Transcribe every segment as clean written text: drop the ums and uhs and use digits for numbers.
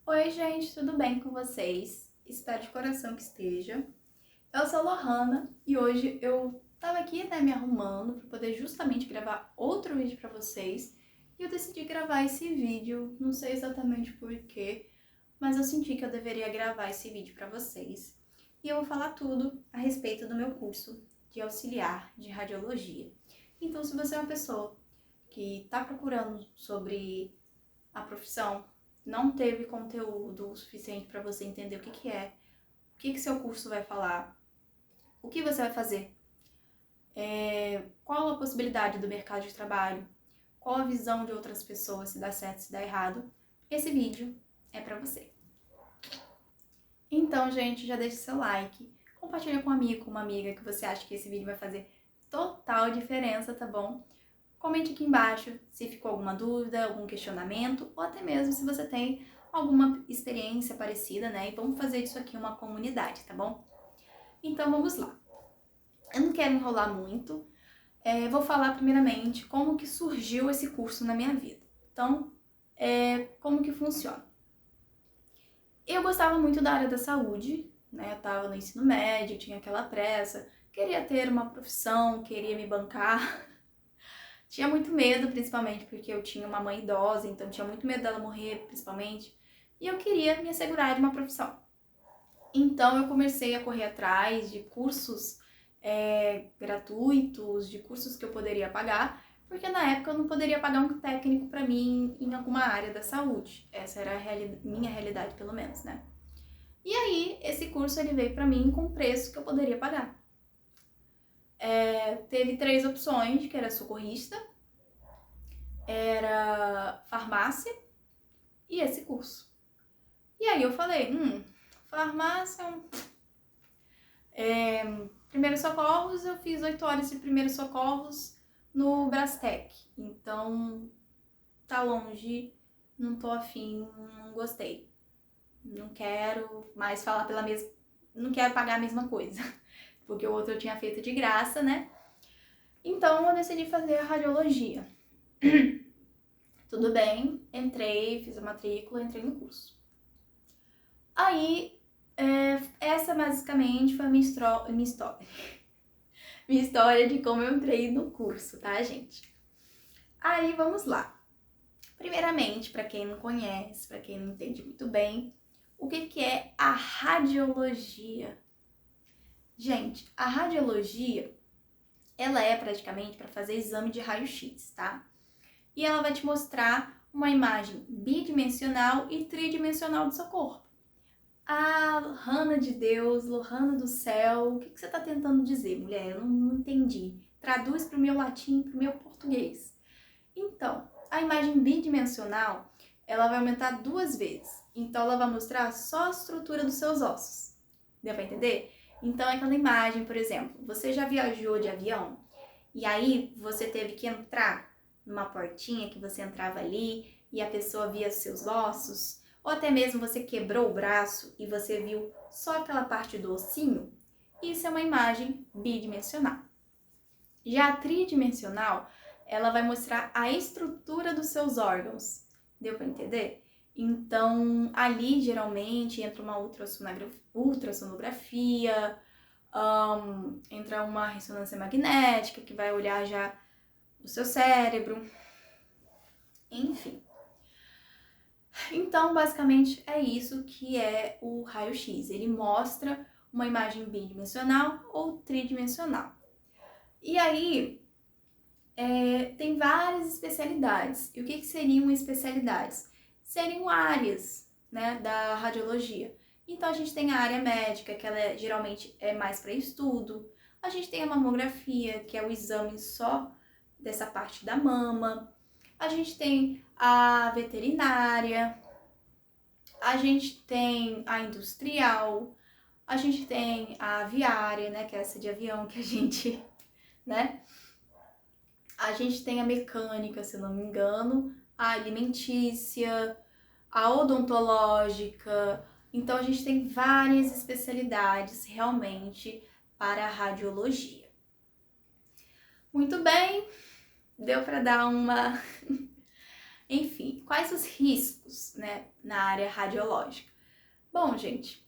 Oi, gente, tudo bem com vocês? Espero de coração que esteja. Eu sou a Lohana e hoje eu tava aqui, me arrumando para poder justamente gravar outro vídeo para vocês. E eu decidi gravar esse vídeo, não sei exatamente por quê, mas eu senti que eu deveria gravar esse vídeo para vocês. E eu vou falar tudo a respeito do meu curso de auxiliar de radiologia. Então, se você é uma pessoa que está procurando sobre a profissão, não teve conteúdo o suficiente para você entender o que é, o que seu curso vai falar, o que você vai fazer, qual a possibilidade do mercado de trabalho, qual a visão de outras pessoas, se dá certo, se dá errado, esse vídeo é para você. Então, gente, já deixa seu like, compartilha com um amigo, com uma amiga que você acha que esse vídeo vai fazer total diferença, tá bom? Comente aqui embaixo se ficou alguma dúvida, algum questionamento, ou até mesmo se você tem alguma experiência parecida, né? E vamos fazer disso aqui uma comunidade, tá bom? Então vamos lá. Eu não quero enrolar muito, vou falar primeiramente como que surgiu esse curso na minha vida. Então, como que funciona? Eu gostava muito da área da saúde, né? Eu tava no ensino médio, tinha aquela pressa, queria ter uma profissão, queria me bancar. Tinha muito medo, principalmente porque eu tinha uma mãe idosa, então tinha muito medo dela morrer, principalmente. E eu queria me assegurar de uma profissão. Então eu comecei a correr atrás de cursos gratuitos, de cursos que eu poderia pagar, porque na época eu não poderia pagar um técnico para mim em alguma área da saúde. Essa era a minha realidade, pelo menos, né? E aí, esse curso ele veio para mim com o preço que eu poderia pagar. Teve 3 opções, que era socorrista, era farmácia e esse curso. E aí eu falei, farmácia, primeiros socorros, eu fiz 8 horas de primeiros socorros no Brastec. Então, tá longe, não tô afim, não gostei. Não quero mais falar pela mesma... Não quero pagar a mesma coisa. Porque o outro eu tinha feito de graça, né? Então, eu decidi fazer a radiologia. Tudo bem, entrei, fiz a matrícula, entrei no curso. Aí, essa basicamente foi a minha história. Minha história de como eu entrei no curso, tá, gente? Aí, vamos lá. Primeiramente, para quem não conhece, para quem não entende muito bem, o que é a radiologia? Gente, a radiologia, ela é praticamente para fazer exame de raio-x, tá? E ela vai te mostrar uma imagem bidimensional e tridimensional do seu corpo. Ah, Lohana de Deus, Lohana do céu, o que você está tentando dizer, mulher? Eu não entendi. Traduz para o meu latim, para o meu português. Então, a imagem bidimensional, ela vai aumentar 2 vezes. Então, ela vai mostrar só a estrutura dos seus ossos. Deu para entender? Então, aquela imagem, por exemplo, você já viajou de avião? E aí, você teve que entrar numa portinha que você entrava ali e a pessoa via os seus ossos? Ou até mesmo você quebrou o braço e você viu só aquela parte do ossinho? Isso é uma imagem bidimensional. Já a tridimensional, ela vai mostrar a estrutura dos seus órgãos. Deu para entender? Então, ali geralmente entra uma ultrassonografia, entra uma ressonância magnética que vai olhar já o seu cérebro, enfim. Então, basicamente, é isso que é o raio-x. Ele mostra uma imagem bidimensional ou tridimensional. E aí, tem várias especialidades. E o que seriam especialidades? Seriam áreas, né, da radiologia. Então, a gente tem a área médica, que ela geralmente é mais para estudo. A gente tem a mamografia, que é o exame só dessa parte da mama. A gente tem a veterinária, a gente tem a industrial, a gente tem a aviária, né, que é essa de avião que a gente, né? A gente tem a mecânica, se não me engano, a alimentícia, a odontológica. Então, a gente tem várias especialidades realmente para a radiologia. Muito bem, deu para dar uma Enfim, quais os riscos, né, na área radiológica? Bom, gente,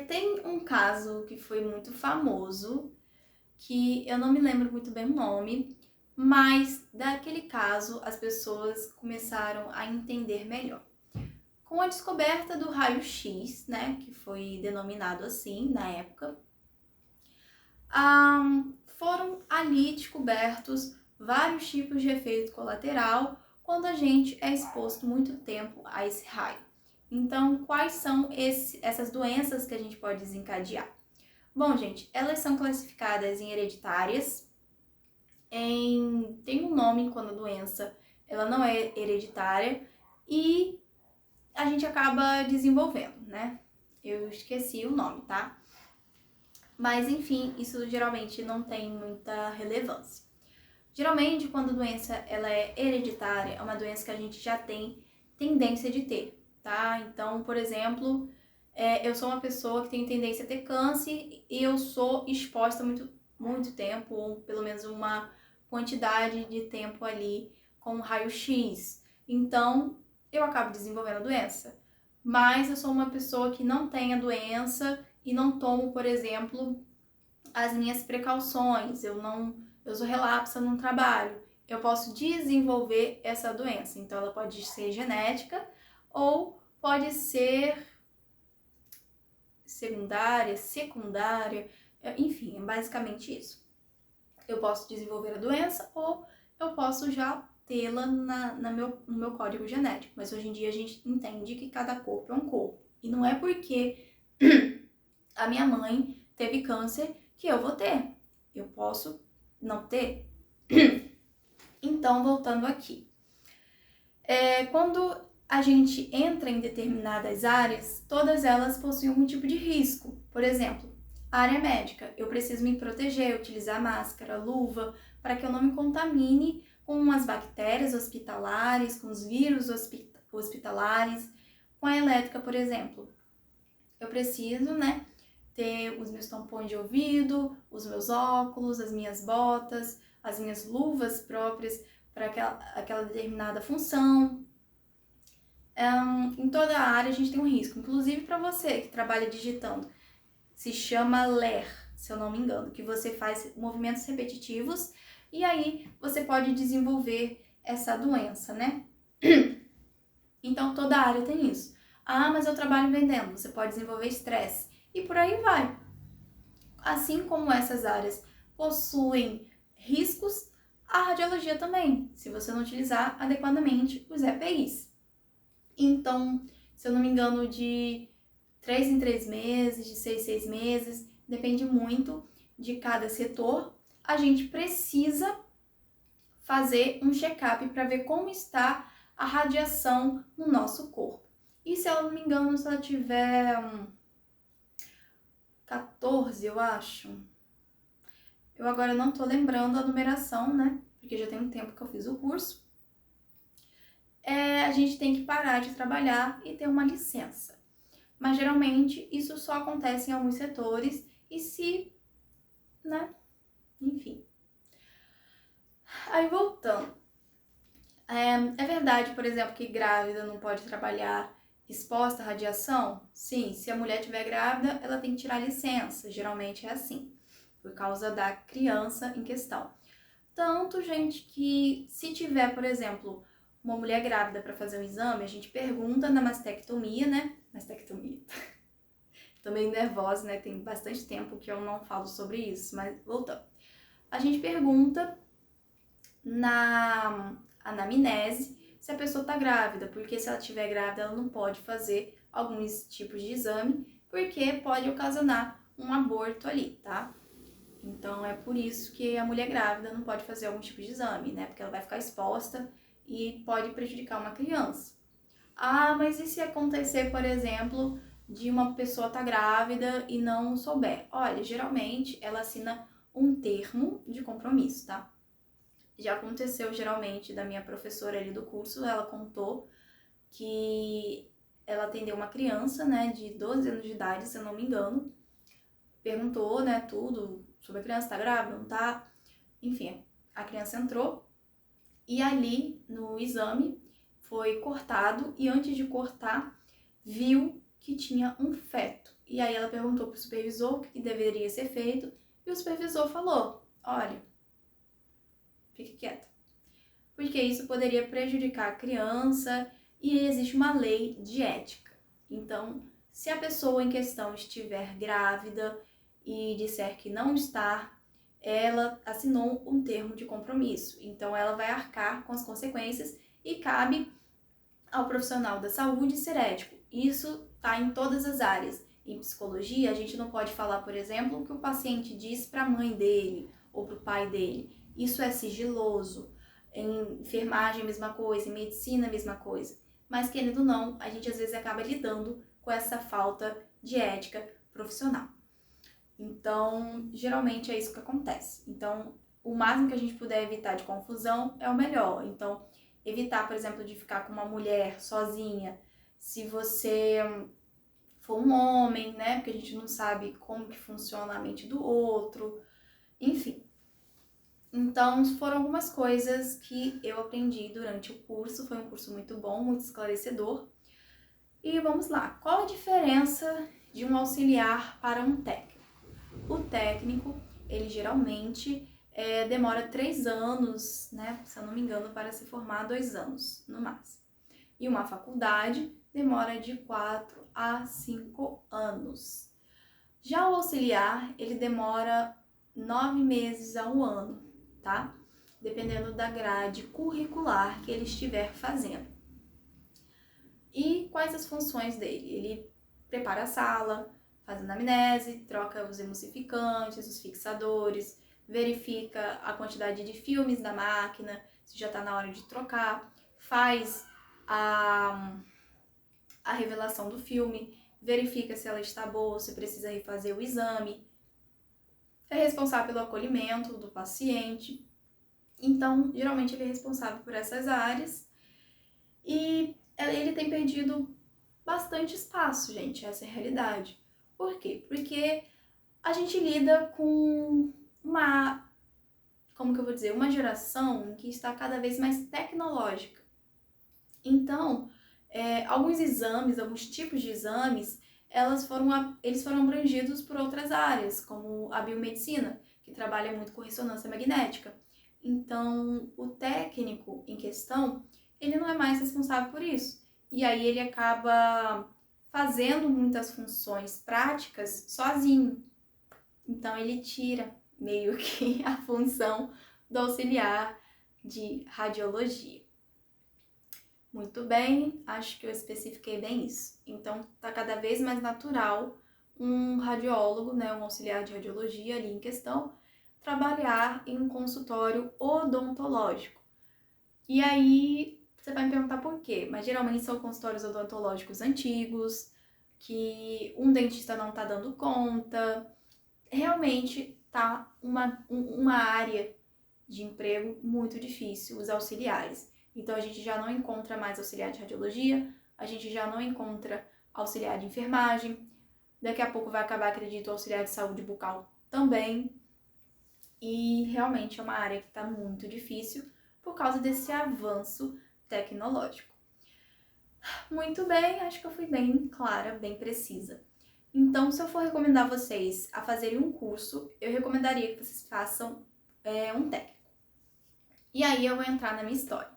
tem um caso que foi muito famoso, que eu não me lembro muito bem o nome, mas daquele caso as pessoas começaram a entender melhor. Com a descoberta do raio-x, né, que foi denominado assim na época, foram ali descobertos vários tipos de efeito colateral quando a gente é exposto muito tempo a esse raio. Então, quais são essas doenças que a gente pode desencadear? Bom, gente, elas são classificadas em hereditárias, tem um nome quando a doença ela não é hereditária e a gente acaba desenvolvendo, né? Eu esqueci o nome, tá? Mas enfim, isso geralmente não tem muita relevância. Geralmente, quando a doença ela é hereditária, é uma doença que a gente já tem tendência de ter, tá? Então, por exemplo, eu sou uma pessoa que tem tendência a ter câncer e eu sou exposta muito tempo, ou pelo menos uma quantidade de tempo ali com raio-x. Então, eu acabo desenvolvendo a doença. Mas eu sou uma pessoa que não tem a doença e não tomo, por exemplo, as minhas precauções. Eu sou relapsa no trabalho. Eu posso desenvolver essa doença. Então, ela pode ser genética ou pode ser secundária, enfim, é basicamente isso. Eu posso desenvolver a doença ou eu posso já tê-la no meu código genético. Mas hoje em dia a gente entende que cada corpo é um corpo. E não é porque a minha mãe teve câncer que eu vou ter. Eu posso não ter. Então, voltando aqui. Quando a gente entra em determinadas áreas, todas elas possuem algum tipo de risco. Por exemplo, a área médica, eu preciso me proteger, utilizar máscara, luva, para que eu não me contamine com as bactérias hospitalares, com os vírus hospitalares, com a elétrica, por exemplo. Eu preciso, né, ter os meus tampões de ouvido, os meus óculos, as minhas botas, as minhas luvas próprias para aquela determinada função. Em toda a área a gente tem um risco, inclusive para você que trabalha digitando. Se chama LER, se eu não me engano, que você faz movimentos repetitivos e aí você pode desenvolver essa doença, né? Então toda a área tem isso. Ah, mas eu trabalho vendendo, você pode desenvolver estresse e por aí vai. Assim como essas áreas possuem riscos, a radiologia também, se você não utilizar adequadamente os EPIs. Então, se eu não me engano, de 3 em 3 meses, de 6 em 6 meses, depende muito de cada setor, a gente precisa fazer um check-up para ver como está a radiação no nosso corpo. E se eu não me engano, se ela tiver 14, eu acho. Eu agora não tô lembrando a numeração, né? Porque já tem um tempo que eu fiz o curso. A gente tem que parar de trabalhar e ter uma licença. Mas geralmente isso só acontece em alguns setores e se, né? Enfim. Aí voltando. É verdade, por exemplo, que grávida não pode trabalhar exposta à radiação? Sim, se a mulher estiver grávida, ela tem que tirar licença. Geralmente é assim, por causa da criança em questão. Tanto, gente, que se tiver, por exemplo, uma mulher grávida para fazer um exame, a gente pergunta na mastectomia, né? Mastectomia. Tô meio nervosa, né? Tem bastante tempo que eu não falo sobre isso, mas voltando. A gente pergunta na anamnese se a pessoa tá grávida, porque se ela estiver grávida, ela não pode fazer alguns tipos de exame, porque pode ocasionar um aborto ali, tá? Então, é por isso que a mulher grávida não pode fazer algum tipo de exame, né? Porque ela vai ficar exposta e pode prejudicar uma criança. Ah, mas e se acontecer, por exemplo, de uma pessoa estar grávida e não souber? Olha, geralmente ela assina um termo de compromisso, tá? Já aconteceu geralmente da minha professora ali do curso, ela contou que ela atendeu uma criança, né, de 12 anos de idade, se eu não me engano, perguntou, né, tudo sobre a criança, tá grávida, não tá? Enfim, a criança entrou E ali, no exame, foi cortado e antes de cortar, viu que tinha um feto. E aí ela perguntou para o supervisor o que deveria ser feito e o supervisor falou, olha, fique quieta, porque isso poderia prejudicar a criança e existe uma lei de ética. Então, se a pessoa em questão estiver grávida e disser que não está, ela assinou um termo de compromisso. Então, ela vai arcar com as consequências e cabe ao profissional da saúde ser ético. Isso está em todas as áreas. Em psicologia, a gente não pode falar, por exemplo, o que o paciente diz para a mãe dele ou para o pai dele. Isso é sigiloso. Em enfermagem, a mesma coisa. Em medicina, a mesma coisa. Mas, querendo ou não, a gente às vezes acaba lidando com essa falta de ética profissional. Então, geralmente é isso que acontece. Então, o máximo que a gente puder evitar de confusão é o melhor. Então, evitar, por exemplo, de ficar com uma mulher sozinha, se você for um homem, né? Porque a gente não sabe como que funciona a mente do outro, enfim. Então, foram algumas coisas que eu aprendi durante o curso. Foi um curso muito bom, muito esclarecedor. E vamos lá. Qual a diferença de um auxiliar para um técnico? O técnico, ele geralmente demora 3 anos, né? Se eu não me engano, para se formar 2 anos, no máximo. E uma faculdade demora de 4 a 5 anos. Já o auxiliar, ele demora 9 meses a 1 ano, tá? Dependendo da grade curricular que ele estiver fazendo. E quais as funções dele? Ele prepara a sala, faz anamnese, troca os emulsificantes, os fixadores, verifica a quantidade de filmes da máquina, se já está na hora de trocar, faz a revelação do filme, verifica se ela está boa, se precisa refazer o exame, é responsável pelo acolhimento do paciente. Então, geralmente ele é responsável por essas áreas e ele tem perdido bastante espaço, gente, essa é a realidade. Por quê? Porque a gente lida com uma geração que está cada vez mais tecnológica. Então, alguns exames, alguns tipos de exames, eles foram abrangidos por outras áreas, como a biomedicina, que trabalha muito com ressonância magnética. Então, o técnico em questão, ele não é mais responsável por isso. E aí ele acaba fazendo muitas funções práticas sozinho. Então, ele tira meio que a função do auxiliar de radiologia. Muito bem, acho que eu especifiquei bem isso. Então, tá cada vez mais natural um radiólogo, né, um auxiliar de radiologia ali em questão, trabalhar em um consultório odontológico. E aí, você vai me perguntar por quê? Mas geralmente são consultórios odontológicos antigos, que um dentista não tá dando conta. Realmente tá uma área de emprego muito difícil, os auxiliares. Então, a gente já não encontra mais auxiliar de radiologia, a gente já não encontra auxiliar de enfermagem, daqui a pouco vai acabar, acredito, o auxiliar de saúde bucal também. E realmente é uma área que está muito difícil por causa desse avanço tecnológico. Muito bem, acho que eu fui bem clara, bem precisa. Então, se eu for recomendar vocês a fazerem um curso, eu recomendaria que vocês façam um técnico. E aí eu vou entrar na minha história.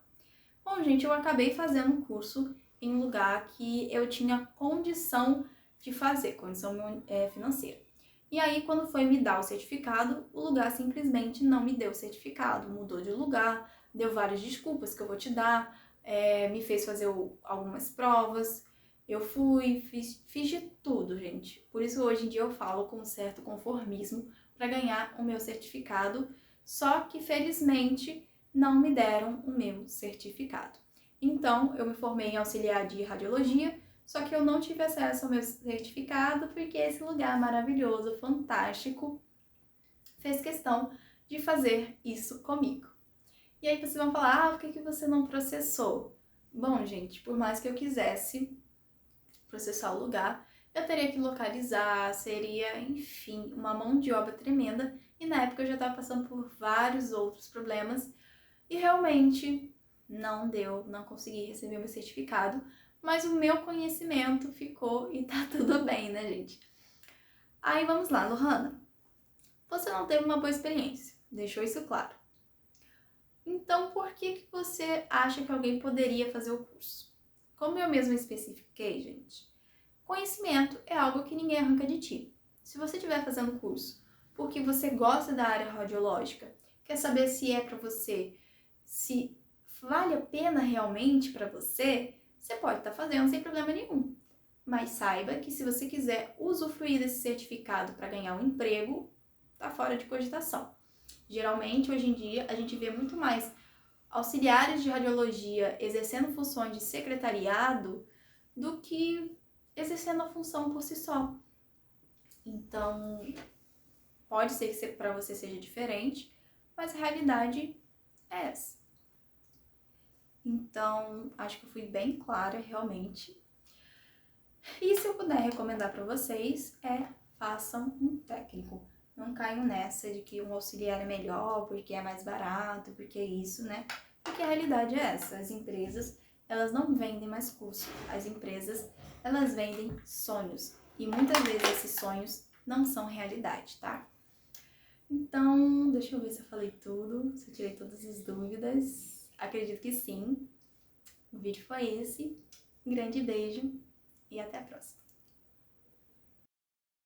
Bom, gente, eu acabei fazendo um curso em um lugar que eu tinha condição de fazer, condição financeira. E aí, quando foi me dar o certificado, o lugar simplesmente não me deu o certificado, mudou de lugar, deu várias desculpas que eu vou te dar, me fez fazer algumas provas. Eu fui, fiz de tudo, gente. Por isso hoje em dia eu falo com um certo conformismo para ganhar o meu certificado, só que felizmente não me deram o meu certificado. Então, eu me formei em auxiliar de radiologia, só que eu não tive acesso ao meu certificado porque esse lugar maravilhoso, fantástico, fez questão de fazer isso comigo. E aí vocês vão falar, por que você não processou? Bom, gente, por mais que eu quisesse processar o lugar, eu teria que localizar, seria, enfim, uma mão de obra tremenda. E na época eu já estava passando por vários outros problemas E realmente não deu, não consegui receber meu certificado, mas o meu conhecimento ficou e tá tudo bem, né, gente? Aí vamos lá, Lohana. Você não teve uma boa experiência, deixou isso claro. Então, por que você acha que alguém poderia fazer o curso? Como eu mesma especifiquei, gente, conhecimento é algo que ninguém arranca de ti. Se você estiver fazendo curso porque você gosta da área radiológica, quer saber se é para você, se vale a pena realmente para você, você pode estar fazendo sem problema nenhum. Mas saiba que se você quiser usufruir desse certificado para ganhar um emprego, tá fora de cogitação. Geralmente, hoje em dia, a gente vê muito mais auxiliares de radiologia exercendo funções de secretariado do que exercendo a função por si só. Então, pode ser que para você seja diferente, mas a realidade é essa. Então, acho que eu fui bem clara, realmente. E se eu puder recomendar para vocês, façam um técnico. Não caiam nessa de que um auxiliar é melhor, porque é mais barato, porque é isso, né? Porque a realidade é essa, as empresas, elas não vendem mais curso. As empresas, elas vendem sonhos. E muitas vezes esses sonhos não são realidade, tá? Então, deixa eu ver se eu falei tudo, se eu tirei todas as dúvidas. Acredito que sim. O vídeo foi esse. Um grande beijo e até a próxima.